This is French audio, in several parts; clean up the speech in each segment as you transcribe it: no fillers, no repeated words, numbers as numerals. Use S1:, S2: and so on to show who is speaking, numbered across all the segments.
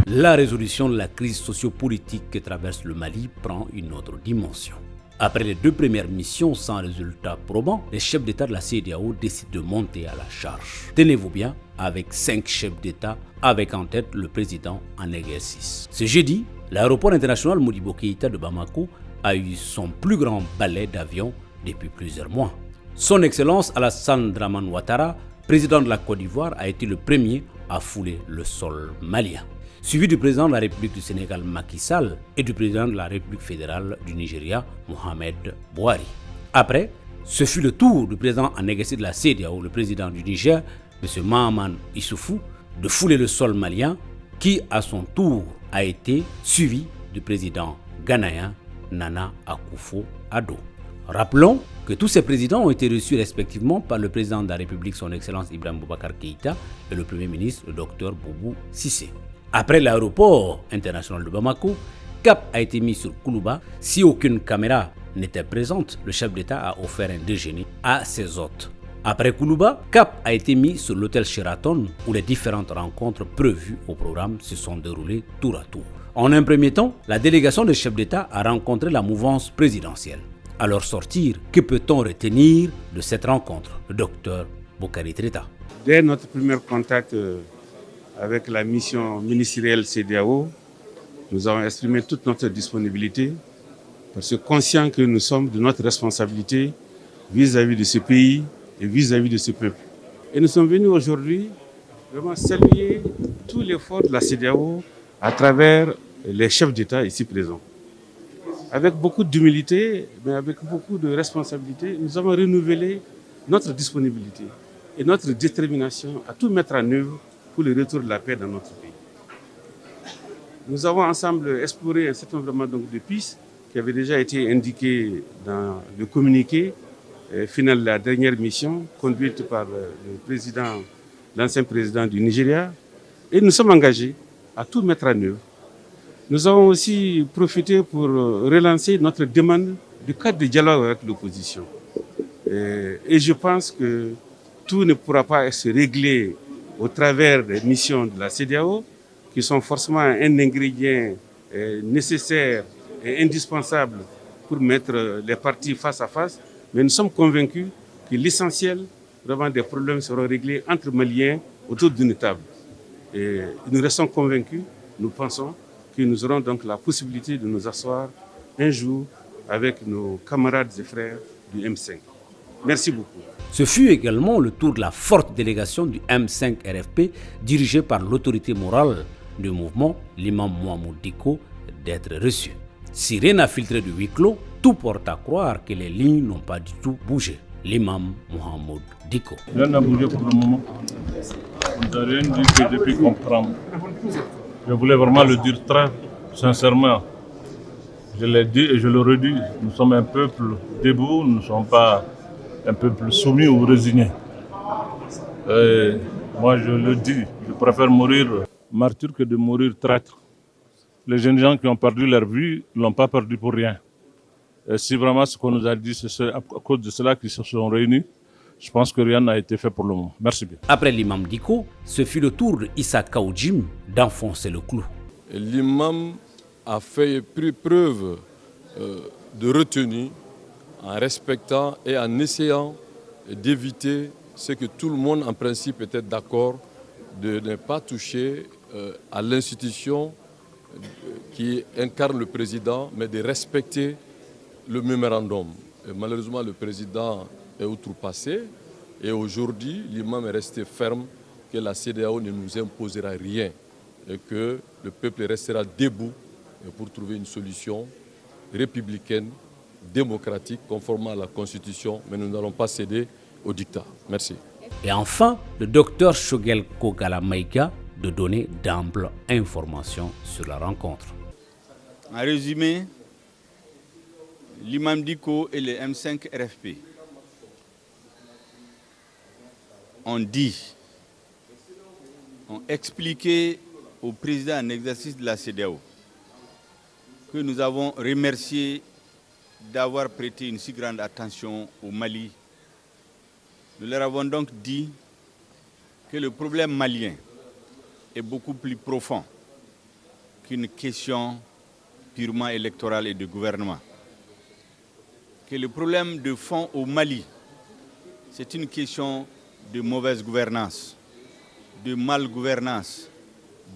S1: la résolution de la crise sociopolitique que traverse le Mali prend une autre dimension. Après les 2 premières missions sans résultat probant, les chefs d'État de la CEDEAO décident de monter à la charge. Tenez-vous bien, avec 5 chefs d'État, avec en tête le président en exercice. Ce jeudi, l'aéroport international Modibo Keïta de Bamako a eu son plus grand balai d'avions depuis plusieurs mois. Son Excellence Alassane Dramane Ouattara, président de la Côte d'Ivoire, a été le premier à fouler le sol malien, suivi du président de la République du Sénégal Macky Sall et du président de la République fédérale du Nigeria Mohamed Bouhari. Après, ce fut le tour du président en exercice de la CEDEAO, le président du Niger, M. Mahaman Issoufou, de fouler le sol malien, qui à son tour a été suivi du président ghanéen Nana Akufo-Addo. Rappelons que tous ces présidents ont été reçus respectivement par le président de la République, son Excellence Ibrahim Boubacar Keïta, et le Premier ministre, le Dr Boubou Cissé. Après l'aéroport international de Bamako, cap a été mis sur Koulouba. Si aucune caméra n'était présente, le chef d'État a offert un déjeuner à ses hôtes. Après Koulouba, cap a été mis sur l'hôtel Sheraton où les différentes rencontres prévues au programme se sont déroulées tour à tour. En un premier temps, la délégation des chefs d'État a rencontré la mouvance présidentielle. À leur sortir, que peut-on retenir de cette rencontre, le docteur Boukari Treta?
S2: Dès notre premier contact avec la mission ministérielle CEDEAO, nous avons exprimé toute notre disponibilité parce que conscients que nous sommes de notre responsabilité vis-à-vis de ce pays et vis-à-vis de ce peuple. Et nous sommes venus aujourd'hui vraiment saluer tout l'effort de la CEDEAO à travers les chefs d'État ici présents. Avec beaucoup d'humilité, mais avec beaucoup de responsabilité, nous avons renouvelé notre disponibilité et notre détermination à tout mettre en œuvre pour le retour de la paix dans notre pays. Nous avons ensemble exploré un certain nombre de pistes qui avaient déjà été indiquées dans le communiqué final de la dernière mission conduite par le président, l'ancien président du Nigeria, et nous sommes engagés à tout mettre en œuvre. Nous avons aussi profité pour relancer notre demande du cadre de dialogue avec l'opposition. Et je pense que tout ne pourra pas se régler au travers des missions de la CEDEAO, qui sont forcément un ingrédient nécessaire et indispensable pour mettre les partis face à face. Mais nous sommes convaincus que l'essentiel vraiment des problèmes seront réglés entre Maliens autour d'une table. Et nous restons convaincus, nous pensons, que nous aurons donc la possibilité de nous asseoir un jour avec nos camarades et frères du M5. Merci beaucoup.
S1: Ce fut également le tour de la forte délégation du M5 RFP dirigée par l'autorité morale du mouvement, l'imam Mohamed Diko, d'être reçu. Si rien n'a filtré de huis clos, tout porte à croire que les lignes n'ont pas du tout bougé. L'imam Mohamed Diko.
S3: Rien n'a bougé pour le moment. Vous n'avez rien dit que j'ai pu comprendre. Je voulais vraiment le dire très sincèrement. Je l'ai dit et je le redis. Nous sommes un peuple debout, nous ne sommes pas un peuple soumis ou résigné. Et moi je le dis, je préfère mourir martyr que de mourir traître. Les jeunes gens qui ont perdu leur vie ne l'ont pas perdu pour rien. Et si vraiment ce qu'on nous a dit, c'est à cause de cela qu'ils se sont réunis, je pense que rien n'a été fait pour le moment. Merci bien.
S1: Après l'imam Diko, ce fut le tour de Issa Kaoudjim d'enfoncer le clou.
S4: L'imam a fait preuve de retenue en respectant et en essayant d'éviter ce que tout le monde en principe était d'accord, de ne pas toucher à l'institution qui incarne le président, mais de respecter le mémorandum. Et malheureusement, le président est outrepassé et aujourd'hui, l'imam est resté ferme que la CEDEAO ne nous imposera rien et que le peuple restera debout pour trouver une solution républicaine, démocratique, conformément à la Constitution, mais nous n'allons pas céder au dictat. Merci.
S1: Et enfin, le docteur Shogel Kogala Maïga de donner d'amples informations sur la rencontre.
S5: En résumé, l'imam Diko et les M5 RFP ont expliqué au président en exercice de la CEDEAO que nous avons remercié d'avoir prêté une si grande attention au Mali. Nous leur avons donc dit que le problème malien est beaucoup plus profond qu'une question purement électorale et de gouvernement. Que le problème de fond au Mali, c'est une question de mauvaise gouvernance, de mal-gouvernance,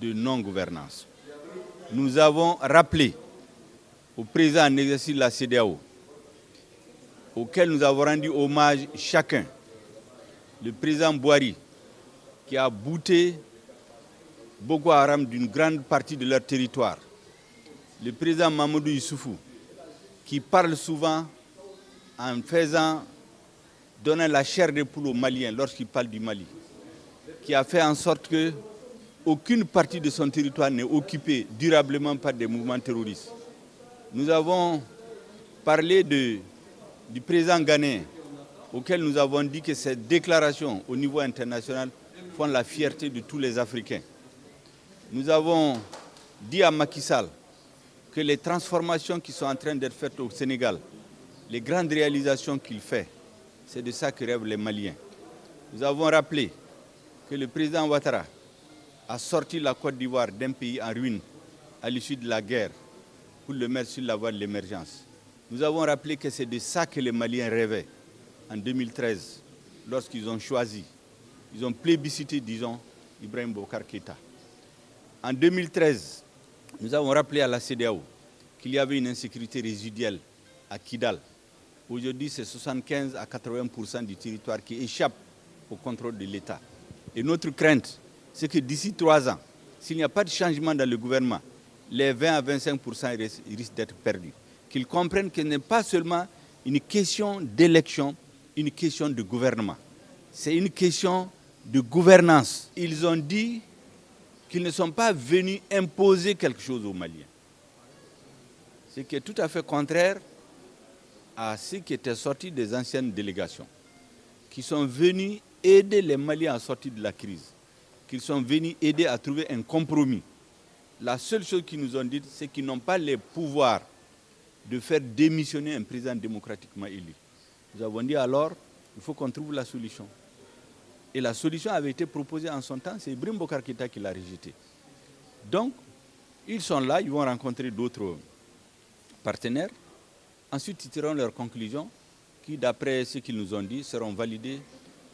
S5: de non-gouvernance. Nous avons rappelé au président en exercice de la CEDEAO, auquel nous avons rendu hommage chacun, le président Bouhari, qui a bouté Boko Haram d'une grande partie de leur territoire, le président Mamadou Issoufou, qui parle souvent en donnant la chair de poule aux Maliens lorsqu'il parle du Mali, qui a fait en sorte que aucune partie de son territoire n'est occupée durablement par des mouvements terroristes. Nous avons parlé du président ghanéen, auquel nous avons dit que ces déclarations au niveau international font la fierté de tous les Africains. Nous avons dit à Macky Sall que les transformations qui sont en train d'être faites au Sénégal, les grandes réalisations qu'il fait, c'est de ça que rêvent les Maliens. Nous avons rappelé que le président Ouattara a sorti la Côte d'Ivoire d'un pays en ruine à l'issue de la guerre pour le mettre sur la voie de l'émergence. Nous avons rappelé que c'est de ça que les Maliens rêvaient en 2013, lorsqu'ils ont choisi, ils ont plébiscité, disons, Ibrahim Boubacar Keïta. En 2013, nous avons rappelé à la CEDEAO qu'il y avait une insécurité résiduelle à Kidal. Aujourd'hui, c'est 75 à 80% du territoire qui échappe au contrôle de l'État. Et notre crainte, c'est que d'ici 3 ans, s'il n'y a pas de changement dans le gouvernement, les 20 à 25% risquent d'être perdus. Qu'ils comprennent que ce n'est pas seulement une question d'élection, une question de gouvernement. C'est une question de gouvernance. Ils ont dit qu'ils ne sont pas venus imposer quelque chose aux Maliens. Ce qui est tout à fait contraire à ce qui était sorti des anciennes délégations, qui sont venus aider les Maliens à sortir de la crise, qui sont venus aider à trouver un compromis. La seule chose qu'ils nous ont dit, c'est qu'ils n'ont pas les pouvoirs de faire démissionner un président démocratiquement élu. Nous avons dit alors, il faut qu'on trouve la solution. Et la solution avait été proposée en son temps, c'est Ibrahim Boubacar Keïta qui l'a rejetée. Donc, ils sont là, ils vont rencontrer d'autres partenaires. Ensuite, ils tireront leurs conclusions qui, d'après ce qu'ils nous ont dit, seront validées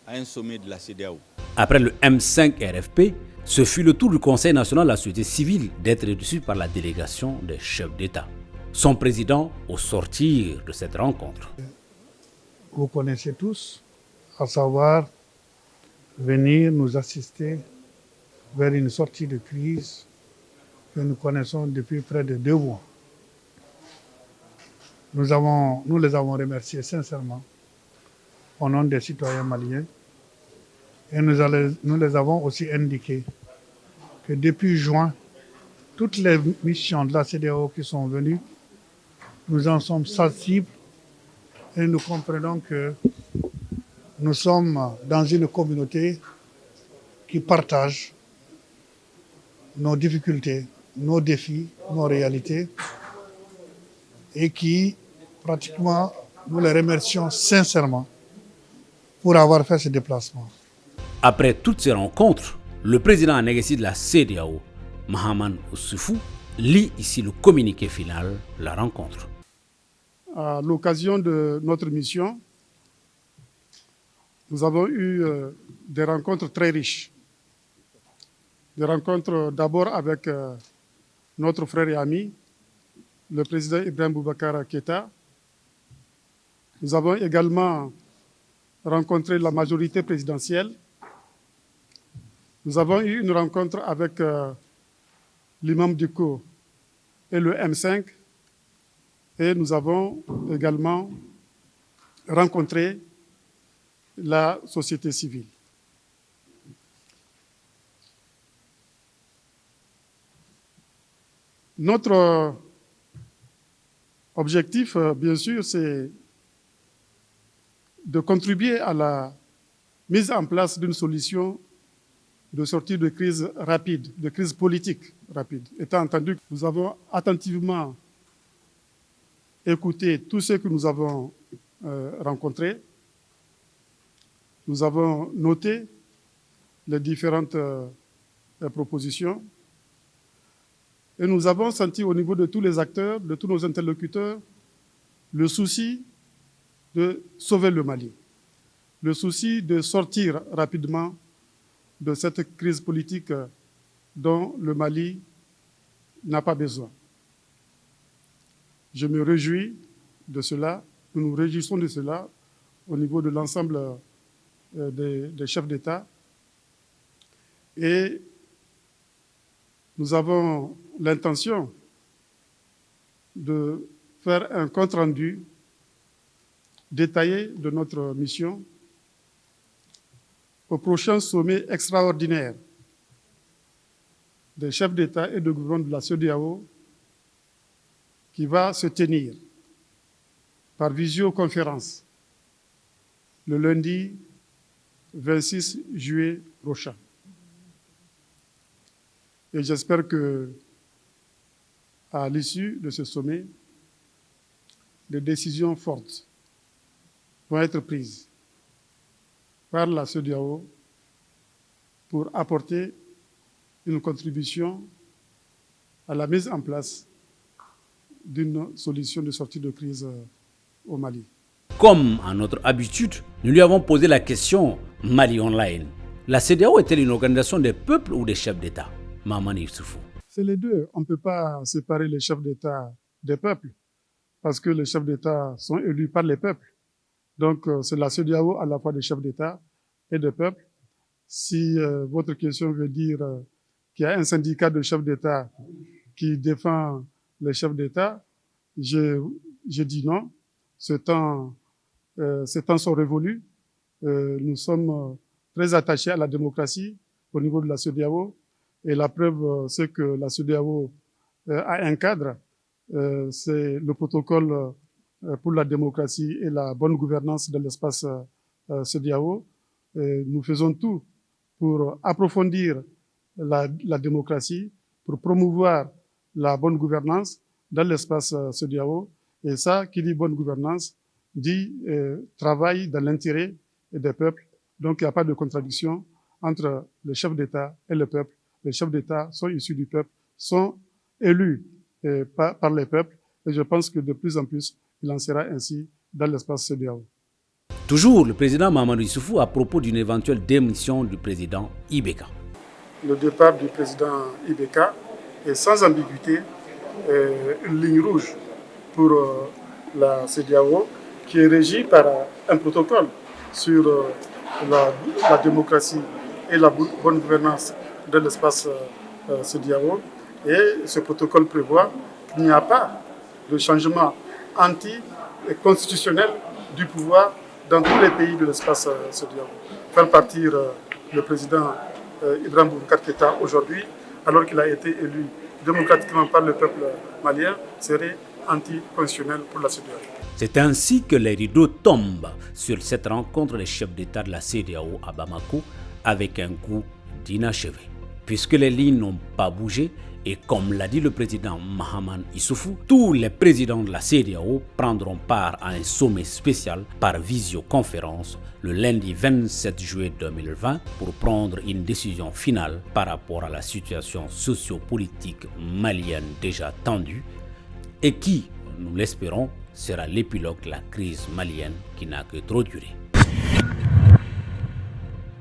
S5: à un sommet de la CEDEAO.
S1: Après le M5 RFP, ce fut le tour du Conseil national de la société civile d'être reçu par la délégation des chefs d'État. Son président au sortir de cette rencontre.
S6: Vous connaissez tous, à savoir venir nous assister vers une sortie de crise que nous connaissons depuis près de 2 mois. Nous les avons remerciés sincèrement au nom des citoyens maliens et nous les avons aussi indiqué que depuis juin, toutes les missions de la CEDEAO qui sont venues, nous en sommes sensibles et nous comprenons que nous sommes dans une communauté qui partage nos difficultés, nos défis, nos réalités et qui, pratiquement, nous les remercions sincèrement pour avoir fait ce déplacement.
S1: Après toutes ces rencontres, le président en exercice de la CEDEAO, Mahaman Issoufou, lit ici le communiqué final de la rencontre.
S6: À l'occasion de notre mission, nous avons eu des rencontres très riches. Des rencontres d'abord avec notre frère et ami, le président Ibrahim Boubacar Keïta. Nous avons également rencontré la majorité présidentielle. Nous avons eu une rencontre avec l'imam Dicko et le M5. Et nous avons également rencontré la société civile. Notre objectif, bien sûr, c'est de contribuer à la mise en place d'une solution de sortie de crise rapide, de crise politique rapide. Étant entendu que nous avons attentivement écouté tous ceux que nous avons rencontrés, nous avons noté les différentes propositions Et nous avons senti au niveau de tous les acteurs, de tous nos interlocuteurs, le souci de sauver le Mali, le souci de sortir rapidement de cette crise politique dont le Mali n'a pas besoin. Je me réjouis de cela, nous nous réjouissons de cela au niveau de l'ensemble des chefs d'État. Et nous avons l'intention de faire un compte-rendu détaillé de notre mission au prochain sommet extraordinaire des chefs d'État et de gouvernement de la CEDEAO qui va se tenir par visioconférence le lundi 26 juillet prochain. Et j'espère que, à l'issue de ce sommet, des décisions fortes vont être prises par la CEDEAO pour apporter une contribution à la mise en place d'une solution de sortie de crise au Mali.
S1: Comme à notre habitude, nous lui avons posé la question Mali Online. La CEDEAO est-elle une organisation des peuples ou des chefs d'État? Mamani Issoufou.
S6: C'est les deux. On ne peut pas séparer les chefs d'État des peuples parce que les chefs d'État sont élus par les peuples. Donc, c'est la CEDEAO à la fois des chefs d'État et des peuples. Si votre question veut dire qu'il y a un syndicat de chefs d'État qui défend les chefs d'État, je dis non. Ces temps sont révolus. Nous sommes très attachés à la démocratie au niveau de la CEDEAO. Et la preuve, c'est que la CEDEAO a un cadre. C'est le protocole pour la démocratie et la bonne gouvernance de l'espace CEDEAO. Nous faisons tout pour approfondir la démocratie, pour promouvoir la bonne gouvernance dans l'espace CEDEAO. Et ça, qui dit bonne gouvernance, dit travail dans l'intérêt des peuples. Donc, il n'y a pas de contradiction entre les chefs d'État et le peuple. Les chefs d'État sont issus du peuple, sont élus par les peuples. Et je pense que de plus en plus, il en sera ainsi dans l'espace CEDEAO.
S1: Toujours le président Mahamadou Issoufou à propos d'une éventuelle démission du président Ibeka.
S6: Le départ du président Ibeka est sans ambiguïté une ligne rouge pour la CEDEAO qui est régie par un protocole sur la démocratie et la bonne gouvernance de l'espace CEDEAO. Et ce protocole prévoit qu'il n'y a pas de changement anti-constitutionnel du pouvoir dans tous les pays de l'espace CEDEAO. Faire partir le président Ibrahim Boubacar Keïta aujourd'hui, alors qu'il a été élu démocratiquement par le peuple malien, serait anticonstitutionnel pour la CEDEAO.
S1: C'est ainsi que les rideaux tombent sur cette rencontre des chefs d'État de la CEDEAO à Bamako avec un goût d'inachevé. Puisque les lignes n'ont pas bougé et comme l'a dit le président Mahamadou Issoufou, tous les présidents de la CEDEAO prendront part à un sommet spécial par visioconférence le lundi 27 juillet 2020 pour prendre une décision finale par rapport à la situation sociopolitique malienne déjà tendue et qui, nous l'espérons, sera l'épilogue de la crise malienne qui n'a que trop duré.